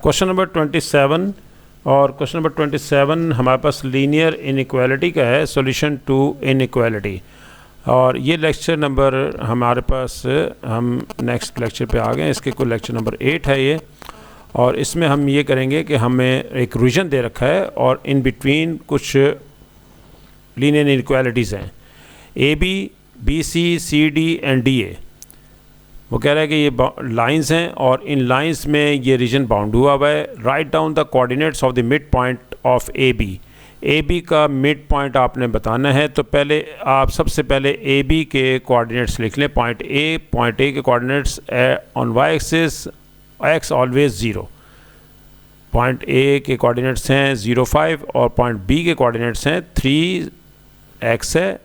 Question number 27 और question number 27 हमारे पास linear inequality का है, सॉल्यूशन टू इनइक्वालिटी। और ये लेक्चर नंबर हमारे पास, हम नेक्स्ट लेक्चर पे आ गए। इसके कोई लेक्चर नंबर 8 है ये, और इसमें हम ये करेंगे कि हमें एक रीजन दे रखा है और इन बिटवीन कुछ लीनियर इनइक्वालिटीज़ हैं, A B C C D and D A. वो कह रहा है कि ये लाइंस हैं और इन लाइंस में ये रीजन बाउंड हुआ हुआ है। Write down the coordinates of the mid point of A B का मिड पॉइंट आपने बताना है। तो पहले आप सबसे पहले ए बी के कोऑर्डिनेट्स लिख लें। पॉइंट ए के coordinates on Y axis X always 0। Point A के कोऑर्डिनेट्स हैं 0, 5 और पॉइंट बी के कोऑर्डिनेट्स हैं 3 एक्स है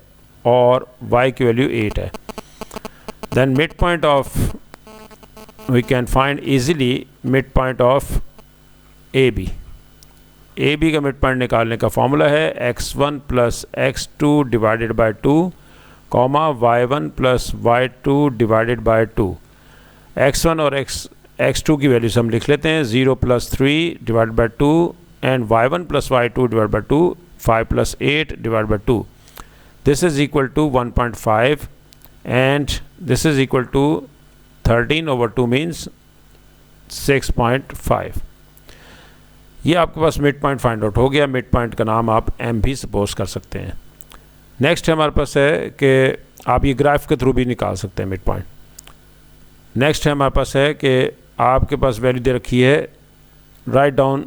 और y की वैल्यू 8 है। Then midpoint of, we can find easily midpoint of AB का midpoint निकालने का फॉर्मूला है x1 plus x2 divided by 2 comma y1 plus y2 divided by 2। x1 और x2 की वैल्यूज हम लिख लेते हैं 0 plus 3 divide by 2 and y1 plus y2 divide by 2, 5 plus 8 divide by 2। This is equal to 1.5 and this is equal to 13 over 2 means 6.5। ये आपके पास mid point find out हो गया। मिड पॉइंट का नाम आप एम भी सपोज कर सकते हैं। नेक्स्ट हमारे पास है कि आप ये ग्राफ के थ्रू भी निकाल सकते हैं मिड पॉइंट। नेक्स्ट है हमारे पास है कि आपके पास वैल्यू दे रखी है, write down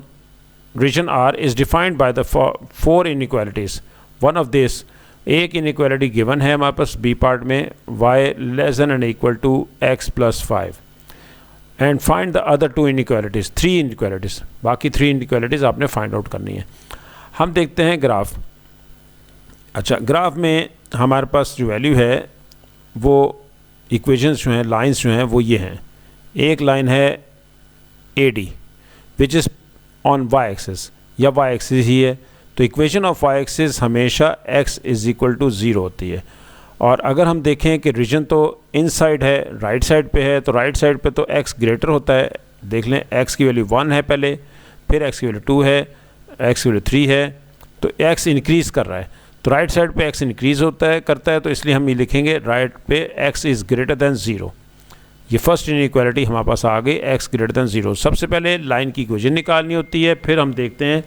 region R is defined by the 4 inequalities. One of this, एक इनइक्वालिटी गिवन है हमारे पास बी पार्ट में, y less than and equal to x plus 5 and find the other 2 inequalities, 3 inequalities. बाकी 3 inequalities आपने find out करनी है। हम देखते हैं ग्राफ। अच्छा, ग्राफ में हमारे पास जो वैल्यू है वो इक्वेशंस जो हैं, लाइंस जो हैं वो ये हैं। एक लाइन है A D which is on Y axis या वाई एक्सिस ही है, तो इक्वेशन ऑफ वाई एक्सिस हमेशा x इज़ इक्वल टू 0 होती है। और अगर हम देखें कि रीजन तो इनसाइड है, राइट साइड पे है, तो राइट साइड पे तो x ग्रेटर होता है। देख लें, x की वैल्यू 1 है पहले, फिर x की वैल्यू 2 है, x की वैल्यू 3 है, तो x इंक्रीज़ कर रहा है। तो राइट साइड पे x इंक्रीज़ करता है, तो इसलिए हम ये लिखेंगे राइट पे x इज़ ग्रेटर दैन 0। ये फर्स्ट इनइक्वालिटी हमारे पास आ गई, x ग्रेटर दैन 0। सबसे पहले लाइन की इक्वेशन निकालनी होती है, फिर हम देखते हैं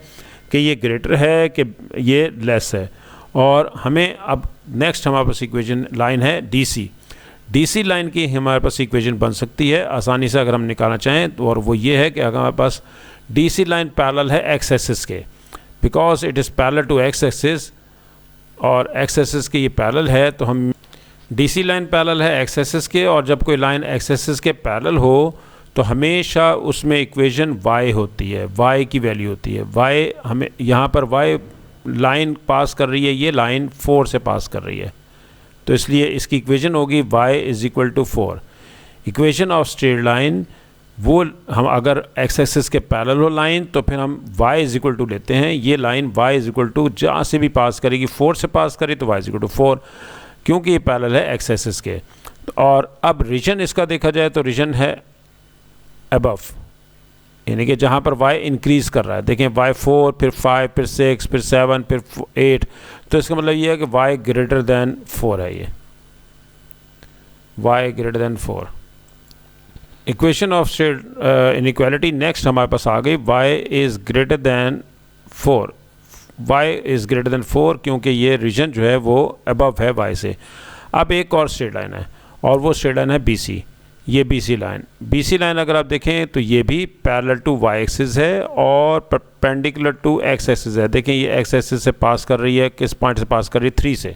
कि ये ग्रेटर है कि ये लेस है। और हमें अब नेक्स्ट हमारे पास इक्वेशन लाइन है डीसी लाइन की हमारे पास इक्वेशन बन सकती है आसानी से अगर हम निकालना चाहें तो, और वो ये है कि अगर हमारे पास डीसी लाइन पैरेलल है एक्स एक्सिस के, because it is parallel to X axis और एक्स एक्सिस के ये पैरेलल है, तो हम डीसी लाइन पैरेलल है एक्स एक्सिस के, और जब कोई लाइन एक्स एक्सिस के पैरेलल हो तो हमेशा उसमें इक्वेशन y होती है, y की वैल्यू होती है। y हमें यहाँ पर y लाइन पास कर रही है, ये लाइन 4 से पास कर रही है, तो इसलिए इसकी इक्वेशन होगी y is equal to 4। Equation of straight line, वो हम अगर x एक्सिस के पैरेलल हो लाइन तो फिर हम y इज़ इक्वल टू लेते हैं। ये line y is equal to जहाँ से भी पास करेगी, 4 से पास करेगी तो y इज़ इक्वल टू 4, क्योंकि ये पैरेलल है x एक्सिस के। और अब रीजन इसका देखा जाए तो रीजन है अबव, यानी कि जहाँ पर y इंक्रीज़ कर रहा है। देखें, y 4, फिर 5, फिर 6, फिर 7, फिर 8, तो इसका मतलब ये है कि y ग्रेटर दैन 4 है। ये y greater than 4 equation of straight inequality. Next हमारे पास आ गई y is greater then 4, y is greater then 4 क्योंकि ये रीजन जो है वो अबव है y से। अब एक और स्ट्रेट लाइन है और वो स्ट्रेट लाइन है BC। ये BC लाइन अगर आप देखें तो ये भी पैरेलल टू y एक्सिस है और परपेंडिकुलर टू x एक्सिस है। देखें, ये x एक्सिस से पास कर रही है, किस पॉइंट से पास कर रही है, 3 से,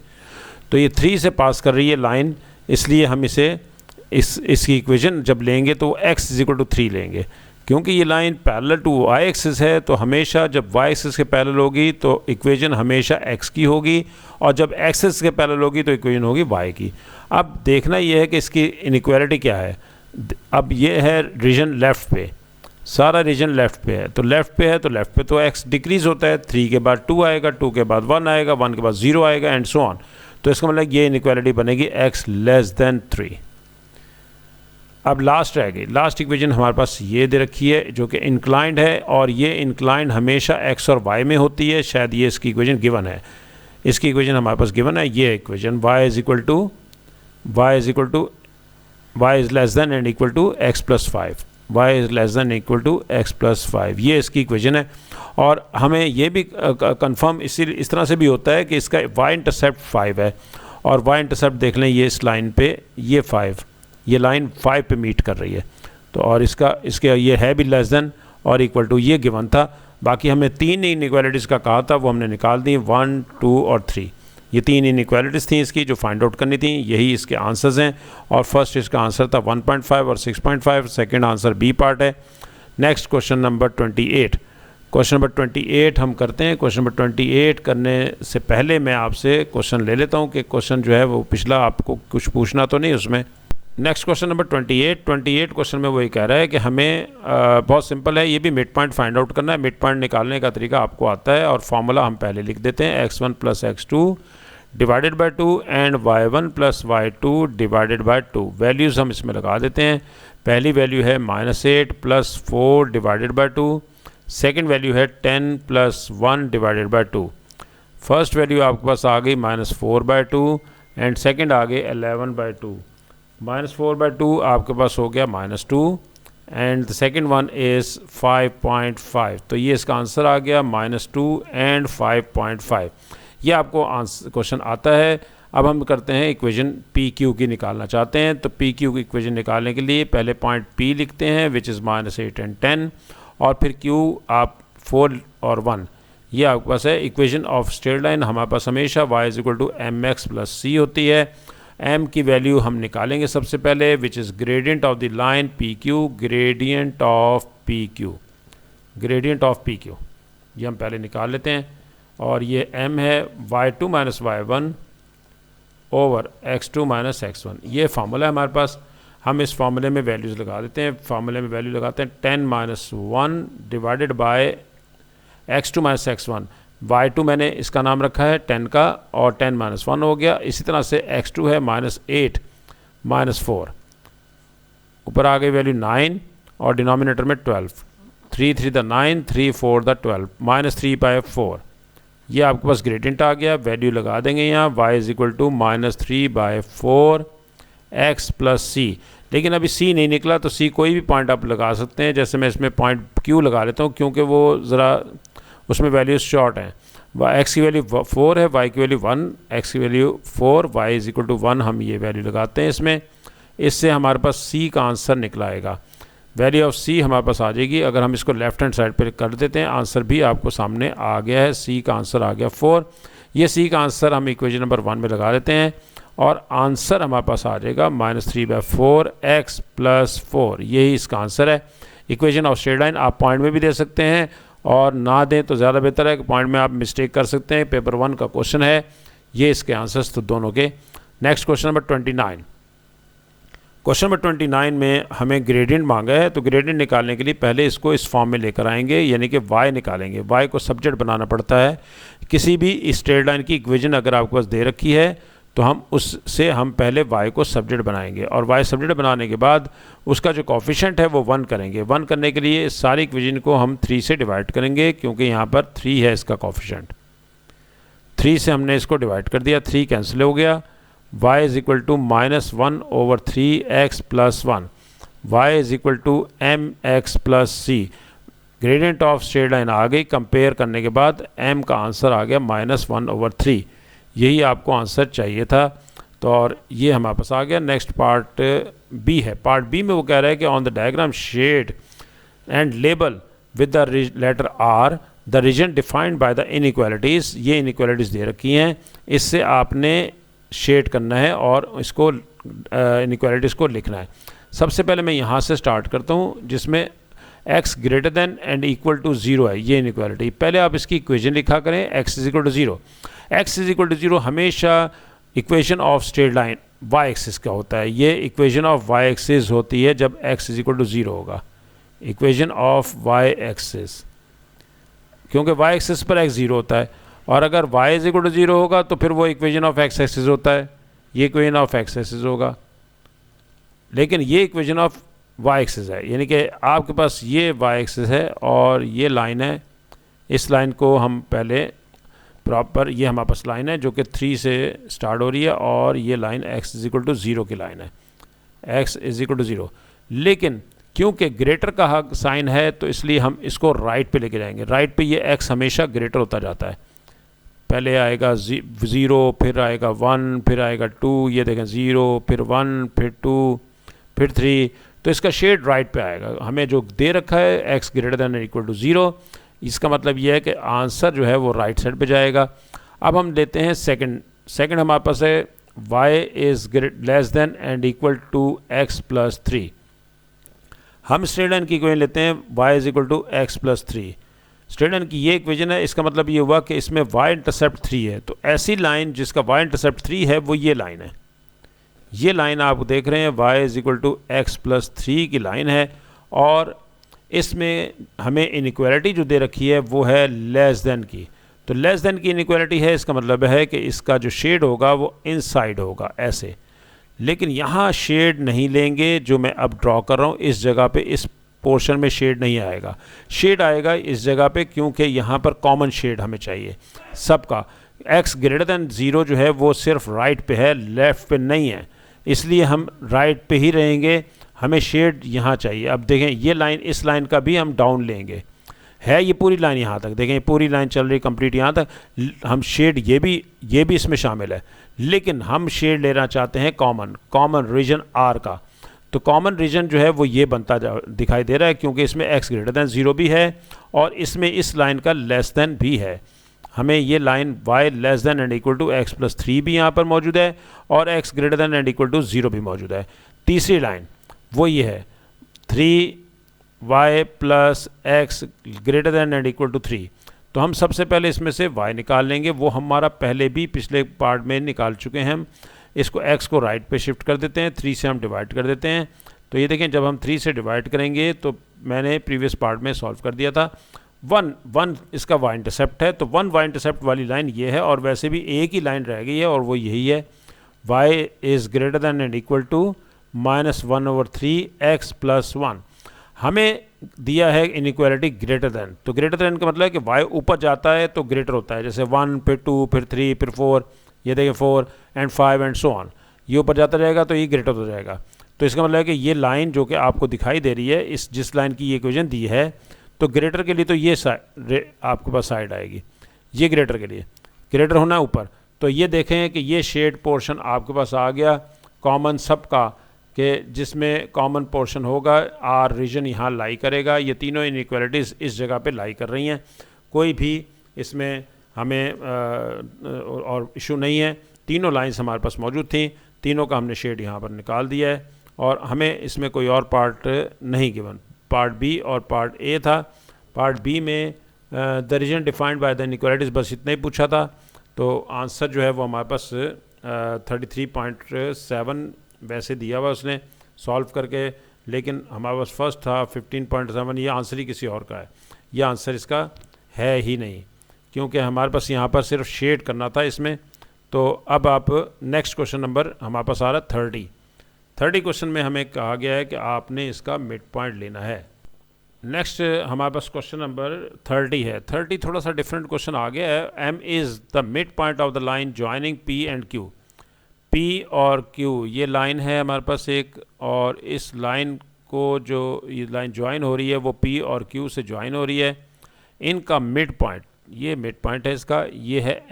तो ये 3 से पास कर रही है लाइन, इसलिए हम इसे इसकी इक्वेशन जब लेंगे तो x इज़ इक्वल टू 3 लेंगे, क्योंकि ये line parallel to y axis है। तो हमेशा जब y एक्सिस के पैरेलल होगी तो इक्वेशन हमेशा x की होगी, और जब x एक्सिस के पैरेलल होगी तो इक्वेशन होगी y की। अब देखना ये है कि इसकी इनइक्वालिटी क्या है। अब ये है रीजन लेफ़्ट पे, सारा रीजन लेफ़्ट पे है, तो लेफ़्ट पे है तो लेफ़्ट पे तो x डिक्रीज़ होता है, 3 के बाद 2 आएगा, 2 के बाद 1 आएगा, 1 के बाद 0 आएगा एंड सो ऑन। तो इसका मतलब ये इनइक्वालिटी बनेगी x लेस दैन 3। अब लास्ट रह गई, लास्ट इक्वेशन हमारे पास ये दे रखी है जो कि इंक्लाइंड है, और ये इंक्लाइंड हमेशा एक्स और वाई में होती है। शायद ये इसकी इक्वेशन गिवन है, इसकी इक्वेशन हमारे पास गिवन है। ये equation y is equal to y is less than and equal to x plus 5, y is less than equal to x plus 5, ये इसकी इक्वेशन है। और हमें ये भी कंफर्म इस तरह से भी होता है कि इसका y इंटरसेप्ट 5 है, और y इंटरसेप्ट देख लें, ये इस लाइन पे ये 5, ये लाइन 5 पे मीट कर रही है। तो और इसके ये है भी लेस देन और इक्वल टू, ये गिवन था। बाकी हमें 3 इनइक्वालिटीज़ का कहा था, वो हमने निकाल दी, 1, 2 और 3। ये 3 इनइक्वालिटीज़ थी इसकी जो फाइंड आउट करनी थी, यही इसके आंसर्स हैं। और फर्स्ट इसका आंसर था 1.5 और 6.5, सेकंड आंसर बी पार्ट है। Next question number 28, question number 28 हम करते हैं। क्वेश्चन नंबर 28 करने से पहले मैं आपसे क्वेश्चन ले लेता हूँ कि क्वेश्चन जो है वो पिछला आपको कुछ पूछना तो नहीं उसमें। नेक्स्ट क्वेश्चन नंबर 28 क्वेश्चन में वही कह रहा है कि हमें बहुत सिंपल है, ये भी मिड पॉइंट फाइंड आउट करना है। मिड पॉइंट निकालने का तरीका आपको आता है, और फार्मूला हम पहले लिख देते हैं, x1 plus x2 divided by 2 and y1 plus y2 divided by 2। Values हम इसमें लगा देते हैं। पहली वैल्यू है -8 plus 4 divided by 2, second value है 10 plus 1 divided by 2। First value आपके पास आ गई -4/2 एंड सेकेंड आ गई 11/2। -4/2 आपके पास हो गया -2 and the second one is 5.5। तो ये इसका आंसर आ गया -2 एंड 5.5। ये आपको आंसर क्वेश्चन आता है। अब हम करते हैं इक्वेशन पी क्यू की निकालना चाहते हैं। तो पी क्यू की इक्वेशन निकालने के लिए पहले पॉइंट पी लिखते हैं विच इज़ -8 एंड 10, और फिर क्यू आप 4 और 1। ये आपके पास है इक्वेशन ऑफ स्ट्रेट लाइन। हमारे पास हमेशा y is equal to mx plus c होती है। m की वैल्यू हम निकालेंगे सबसे पहले, which is gradient of the line P Q, gradient of P Q, gradient of P Q, ये हम पहले निकाल लेते हैं। और ये m है y2 minus y1 over x2 minus x1। ये फार्मूला है हमारे पास। हम इस फार्मूले में वैल्यूज़ लगा देते हैं। फार्मूले में वैल्यू लगाते हैं 10 minus 1 divided by x2 minus x1। y2 मैंने इसका नाम रखा है 10 का, और 10 माइनस 1 हो गया। इसी तरह से x2 है -8 माइनस 4, ऊपर आ गई वैल्यू 9 और डिनोमिनेटर में 12। 3 3 द 9, 3 4 द 12, -3/4। ये आपके पास ग्रेडियंट आ गया। वैल्यू लगा देंगे यहाँ, y is equal to -3/4 x plus C. लेकिन अभी c नहीं निकला, तो c कोई भी पॉइंट आप लगा सकते हैं। जैसे मैं इसमें पॉइंट q लगा लेता हूँ, क्योंकि वो ज़रा उसमें वैल्यूज शॉर्ट हैं। x की वैल्यू 4 है, y की वैल्यू 1, x की value 4, y is equal to 1। हम ये वैल्यू लगाते हैं इसमें, इससे हमारे पास c का आंसर निकला आएगा। वैल्यू ऑफ c हमारे पास आ जाएगी। अगर हम इसको लेफ्ट हैंड साइड पर कर देते हैं, आंसर भी आपको सामने आ गया है। c का आंसर आ गया 4। ये c का आंसर हम इक्वेशन नंबर 1 में लगा देते हैं, और आंसर हमारे पास आ जाएगा -3/4 x प्लस 4। यही इसका आंसर है। इक्वेशन ऑफ स्ट्रेट लाइन आप पॉइंट में भी दे सकते हैं, और ना दें तो ज़्यादा बेहतर है कि पॉइंट में आप मिस्टेक कर सकते हैं। पेपर 1 का क्वेश्चन है ये, इसके आंसर्स तो दोनों के। Next question number 29। Question number 29 में हमें ग्रेडियंट मांगा है। तो ग्रेडियंट निकालने के लिए पहले इसको इस फॉर्म में लेकर आएंगे, यानी कि y निकालेंगे। y को सब्जेक्ट बनाना पड़ता है। किसी भी स्ट्रेट लाइन की इक्वेशन अगर आपके पास दे रखी है, तो हम उससे पहले y को सब्जेक्ट बनाएंगे, और y सब्जेक्ट बनाने के बाद उसका जो कोफिशिएंट है वो 1 करेंगे। 1 करने के लिए सारी इक्वेशन को हम 3 से डिवाइड करेंगे, क्योंकि यहाँ पर 3 है इसका कोफिशिएंट। 3 से हमने इसको डिवाइड कर दिया, 3 कैंसिल हो गया। y is equal to -1 over 3x plus 1, y is equal to mx plus c। Gradient of straight line आ गई। कंपेयर करने के बाद m का आंसर आ गया -1 ओवर 3। यही आपको आंसर चाहिए था, तो और ये हमारे पास आ गया। नेक्स्ट पार्ट बी है। पार्ट बी में वो कह रहा है कि on the diagram shade and label with the letter R the region defined by the inequalities. ये इनइक्वालिटीज़ दे रखी हैं, इससे आपने शेड करना है और इसको इनइक्वालिटीज़ को लिखना है। सबसे पहले मैं यहाँ से स्टार्ट करता हूँ, जिसमें x greater than and equal to 0 है ये इनइक्वालिटी। पहले आप इसकी इक्वेशन लिखा करें, x is equal to 0। x is equal to 0 हमेशा equation of straight line y axis का होता है। ये इक्वेशन ऑफ y एक्सिस होती है जब x इज़ इक्वल टू 0 होगा। इक्वेशन ऑफ y एक्सिस, क्योंकि y एक्सिस पर x 0 होता है, और अगर y इज़ इक्वल टू 0 होगा तो फिर वो इक्वेशन ऑफ x एक्सिस होता है। ये इक्वेशन ऑफ x एक्सिस होगा। लेकिन ये इक्वेशन ऑफ वाई एक्सिस है, यानी कि आपके पास ये वाई एक्सिस है और ये लाइन है। इस लाइन को हम पहले प्रॉपर, ये हमारे पास लाइन है जो कि 3 से स्टार्ट हो रही है और ये line x is equal to 0 की लाइन है, x इज इक्वल टू 0। लेकिन क्योंकि ग्रेटर का साइन है तो इसलिए हम इसको राइट पे लेके जाएंगे। राइट पे ये x हमेशा ग्रेटर होता जाता है। पहले आएगा 0, फिर आएगा 1, फिर आएगा 2, ये देखें 0, फिर 1, फिर 2, फिर 3, तो इसका शेड राइट पे आएगा। हमें जो दे रखा है x greater than equal to 0, इसका मतलब ये है कि आंसर जो है वो राइट साइड पे जाएगा। अब हम लेते हैं सेकंड हमारे पास है y is less than and equal to x plus 3। हम स्ट्रेट लाइन की इक्वेशन लेते हैं y is equal to x plus 3। Straight line की ये इक्वेशन है, इसका मतलब ये हुआ कि इसमें y इंटरसेप्ट 3 है, तो ऐसी लाइन जिसका y इंटरसेप्ट 3 है वो ये लाइन है। ये लाइन आप देख रहे हैं y is equal to x plus 3 की लाइन है और इसमें हमें इनइक्वालिटी जो दे रखी है वो है लेस देन की। तो लेस देन की इनइक्वालिटी है, इसका मतलब है कि इसका जो शेड होगा वो इनसाइड होगा ऐसे। लेकिन यहाँ शेड नहीं लेंगे, जो मैं अब ड्रॉ कर रहा हूँ इस जगह पे, इस पोर्शन में शेड नहीं आएगा। शेड आएगा इस जगह पे क्योंकि यहाँ पर कॉमन शेड हमें चाहिए सबका। x ग्रेटर दैन 0 जो है वो सिर्फ राइट पे है, लेफ़्ट पे नहीं है, इसलिए हम राइट पे ही रहेंगे। हमें शेड यहाँ चाहिए। अब देखें ये लाइन, इस लाइन का भी हम डाउन लेंगे, है ये पूरी लाइन यहाँ तक, देखें पूरी लाइन चल रही कंप्लीट यहाँ तक। हम शेड ये भी इसमें शामिल है, लेकिन हम शेड लेना चाहते हैं कॉमन रीजन R का। तो कॉमन रीजन जो है वो ये बनता दिखाई दे रहा है क्योंकि इसमें x ग्रेटर दैन 0 भी है और इसमें इस लाइन का लेस देन भी है। हमें ये line y less than and equal to x plus 3 भी यहाँ पर मौजूद है और x greater than and equal to 0 भी मौजूद है। तीसरी लाइन वो ये है 3y plus x greater than and equal to 3। तो हम सबसे पहले इसमें से y निकाल लेंगे, वो हमारा पहले भी पिछले पार्ट में निकाल चुके हैं हम। इसको x को राइट पे शिफ्ट कर देते हैं, 3 से हम डिवाइड कर देते हैं। तो ये देखें जब हम 3 से डिवाइड करेंगे तो मैंने प्रीवियस पार्ट में सॉल्व कर दिया था। 1 इसका y इंटरसेप्ट है, तो 1 y इंटरसेप्ट वाली लाइन ये है और वैसे भी एक ही लाइन रह गई है और वो यही है, y is greater than and equal to -1/3 x plus 1। हमें दिया है इनइक्वालिटी ग्रेटर दैन, तो ग्रेटर दैन का मतलब है कि y ऊपर जाता है तो ग्रेटर होता है, जैसे 1 फिर 2 फिर 3 फिर 4, ये देखें 4 एंड 5 एंड सो ऑन, ये ऊपर जाता जाएगा तो ये ग्रेटर हो जाएगा। तो इसका मतलब है कि ये लाइन जो कि आपको दिखाई दे रही है, इस जिस लाइन की ये इक्वेशन दी है, तो ग्रेटर के लिए तो ये आपके पास साइड आएगी, ये ग्रेटर के लिए ग्रेटर होना है ऊपर। तो ये देखें कि ये शेड पोर्शन आपके पास आ गया कॉमन सबका, कि जिसमें कॉमन पोर्शन होगा R रीजन यहाँ लाई करेगा। ये तीनों इनइक्वालिटीज़ इस जगह पे लाई कर रही हैं, कोई भी इसमें हमें और इशू नहीं है। तीनों लाइंस हमारे पास मौजूद थी, तीनों का हमने शेड यहाँ पर निकाल दिया है और हमें इसमें कोई और पार्ट नहीं गिवन। पार्ट बी और पार्ट ए था। पार्ट बी में the region defined by the inequalities, बस इतना ही पूछा था। तो आंसर जो है वो हमारे पास 33.7 वैसे दिया हुआ उसने सॉल्व करके, लेकिन हमारे पास फर्स्ट था 15.7, ये आंसर ही किसी और का है, ये आंसर इसका है ही नहीं, क्योंकि हमारे पास यहाँ पर सिर्फ शेड करना था इसमें। तो अब आप नेक्स्ट क्वेश्चन नंबर हमारे पास आ रहा है 30 क्वेश्चन में हमें कहा गया है कि आपने इसका मिड पॉइंट लेना है। नेक्स्ट हमारे पास क्वेश्चन नंबर 30 है। 30 थोड़ा सा डिफरेंट क्वेश्चन आ गया है। M is the mid point of the line joining P and Q। P और Q ये लाइन है हमारे पास एक, और इस लाइन को जो ये लाइन ज्वाइन हो रही है वो P और Q से ज्वाइन हो रही है। इनका मिड पॉइंट, ये मिड पॉइंट है इसका, ये है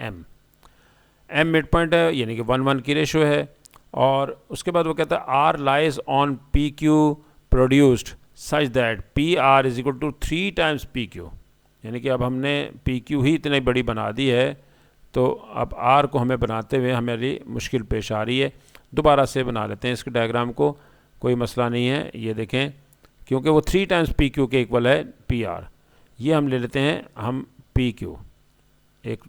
M मिड पॉइंट है, यानी कि 1:1 की रेशो है। और उसके बाद वो कहता है R lies on PQ produced such that PR is equal to 3 times PQ। यानी कि अब हमने PQ ही इतनी बड़ी बना दी है, तो अब R को हमें बनाते हुए हमारी मुश्किल पेश आ रही है। दोबारा से बना लेते हैं इसके डायग्राम को, कोई मसला नहीं है। ये देखें क्योंकि वो 3 टाइम्स PQ के इक्वल है PR। ये हम ले लेते हैं हम PQ, एक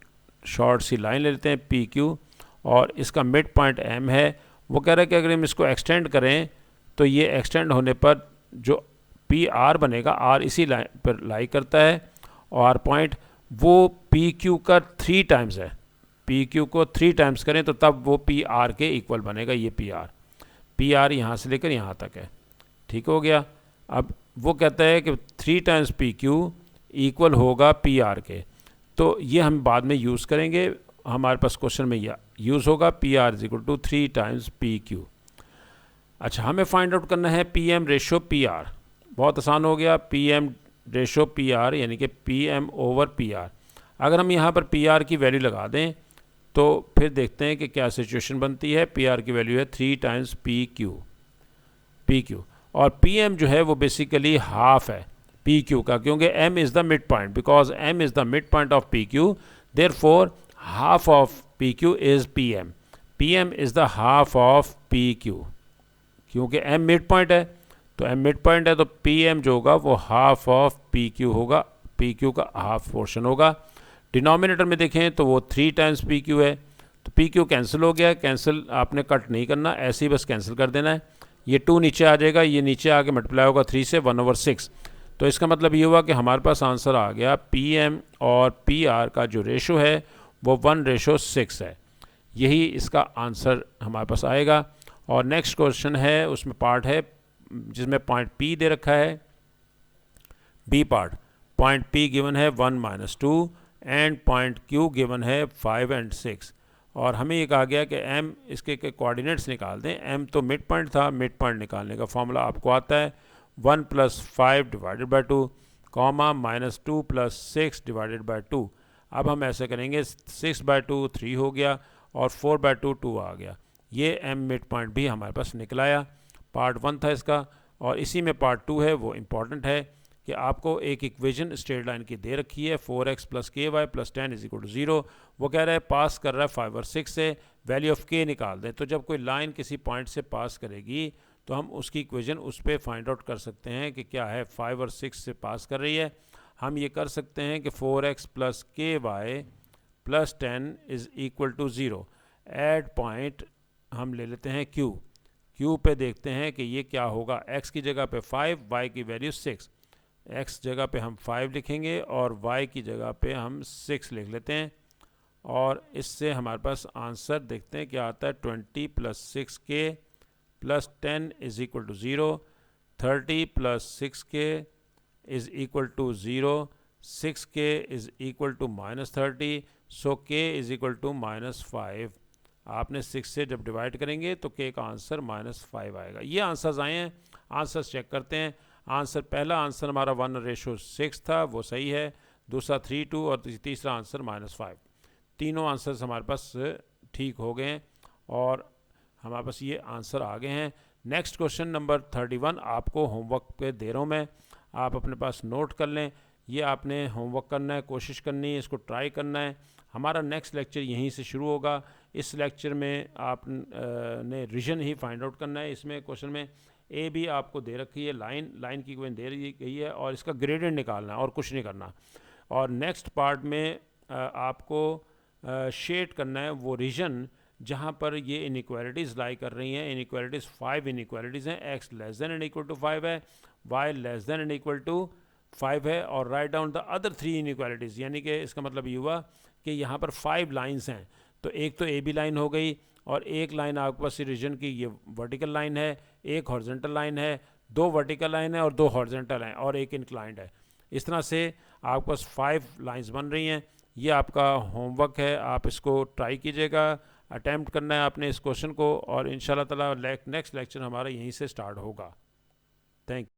शॉर्ट सी लाइन ले लेते हैं PQ, और इसका मिड पॉइंट M है। वो कह रहा है कि अगर हम इसको एक्सटेंड करें तो ये एक्सटेंड होने पर जो PR बनेगा, R इसी लाइन पर लाई करता है, और पॉइंट वो PQ का 3 टाइम्स है। PQ को 3 टाइम्स करें तो तब वो PR के इक्वल बनेगा, ये PR। पी आर यहाँ से लेकर यहाँ तक है, ठीक हो गया। अब वो कहता है कि 3 टाइम्स पी क्यू इक्वल होगा पी आर के, तो ये हम बाद में यूज़ करेंगे, हमारे पास क्वेश्चन में यह यूज़ होगा P R is equal to 3 times P Q. अच्छा, हमें फाइंड आउट करना है P M ratio P R. बहुत आसान हो गया, P M ratio P R यानी कि P M over P R. अगर हम यहाँ पर पी आर की वैल्यू लगा दें तो फिर देखते हैं कि क्या सिचुएशन बनती है। पी आर की वैल्यू है 3 टाइम्स पी क्यू, और पी एम जो है वो बेसिकली हाफ है पी क्यू का, क्योंकि M is the mid point, because M is the mid point of P Q, therefore half of P Q is P M. P M is the half of P Q, क्योंकि M mid point है, तो M mid point है तो P M जो होगा वो half of P Q होगा, P Q का हाफ पोर्शन होगा। डिनोमिनेटर में देखें तो वो 3 टाइम्स पी क्यू है, तो पी क्यू कैंसिल हो गया। कैंसिल आपने कट नहीं करना, ऐसे ही बस कैंसिल कर देना है। ये 2 नीचे आ जाएगा, ये नीचे आके मल्टीप्लाई होगा 3 से 1/6। तो इसका मतलब ये हुआ कि हमारे पास आंसर आ गया पी एम और पी आर का जो रेशो है वो 1/6 है। यही इसका आंसर हमारे पास आएगा। और नेक्स्ट क्वेश्चन है, उसमें पार्ट है जिसमें पॉइंट पी दे रखा है, B part. Point P given है 1 - 2 एंड पॉइंट क्यू गिवन है 5 और 6। और हमें ये कहा गया कि एम इसके कोऑर्डिनेट्स निकाल दें। एम तो मिड पॉइंट था, मिड पॉइंट निकालने का फॉर्मूला आपको आता है 1 + 5 divided by 2, comma -2 + 6 divided by 2। अब हम ऐसे करेंगे, 6/2 3 हो गया और 4/2 2 आ गया। ये एम मिड पॉइंट भी हमारे पास निकल आया। पार्ट 1 था इसका, और इसी में पार्ट 2 है, वो इम्पॉर्टेंट है कि आपको एक इक्वेशन स्ट्रेट लाइन की दे रखी है 4x + ky + 10 = 0। वो कह रहा है पास कर रहा है 5 और 6 से, वैल्यू ऑफ k निकाल दें। तो जब कोई लाइन किसी पॉइंट से पास करेगी तो हम उसकी इक्वेशन उस पर फाइंड आउट कर सकते हैं कि क्या है, 5 और 6 से पास कर रही है। हम ये कर सकते हैं कि 4x + ky + 10 = 0। एट पॉइंट हम ले लेते हैं क्यू पे देखते हैं कि ये क्या होगा। x की जगह पे 5, y की वैल्यू 6। x जगह पे हम 5 लिखेंगे और y की जगह पे हम 6 लिख लेते हैं, और इससे हमारे पास आंसर देखते हैं क्या आता है। 20 + 6k + 10 = 0, 30 + 6k = 0, 6k = -30, सो k = -5। आपने 6 से जब डिवाइड करेंगे तो k का आंसर -5 आएगा। ये आंसर्स आए हैं, आंसर्स चेक करते हैं। आंसर, पहला आंसर हमारा 1/6 था, वो सही है। दूसरा 3, 2 और तीसरा आंसर -5। तीनों आंसर्स हमारे पास ठीक हो गए हैं और हमारे पास ये आंसर आ गए हैं। नेक्स्ट क्वेश्चन नंबर 31 आपको होमवर्क पे दे रहा हूँ मैं, आप अपने पास नोट कर लें। ये आपने होमवर्क करना है, कोशिश करनी है, इसको ट्राई करना है। हमारा नेक्स्ट लेक्चर यहीं से शुरू होगा। इस लेक्चर में आप ने रीजन ही फाइंड आउट करना है। इसमें क्वेश्चन में ए भी आपको दे रखी है, लाइन की इक्वेशन दे रही गई है, और इसका ग्रेडियंट निकालना है और कुछ नहीं करना। और नेक्स्ट पार्ट में आपको शेड करना है वो रीजन जहाँ पर ये इनइक्वालिटीज़ लाई कर रही हैं। इनइक्वालिटीज़ 5 इनइक्वालिटीज़ हैं। x < = 5 है, y < <= 5 है, और right down the other 3 inequalities. यानी कि इसका मतलब ये हुआ कि यहाँ पर 5 लाइंस हैं। तो एक तो ए बी लाइन हो गई, और एक लाइन आपके पास रीजन की ये वर्टिकल लाइन है, एक हॉरिजॉन्टल लाइन है, 2 वर्टिकल लाइन है और 2 हॉरिजॉन्टल हैं, और एक इंक्लाइंड है। इस तरह से आपके पास 5 लाइंस बन रही हैं। ये आपका होमवर्क है, आप इसको ट्राई कीजिएगा, अटैम्प्ट करना है आपने इस क्वेश्चन को, और इंशाल्लाह ताला नेक्स्ट लेक्चर हमारा यहीं से स्टार्ट होगा। Thank you.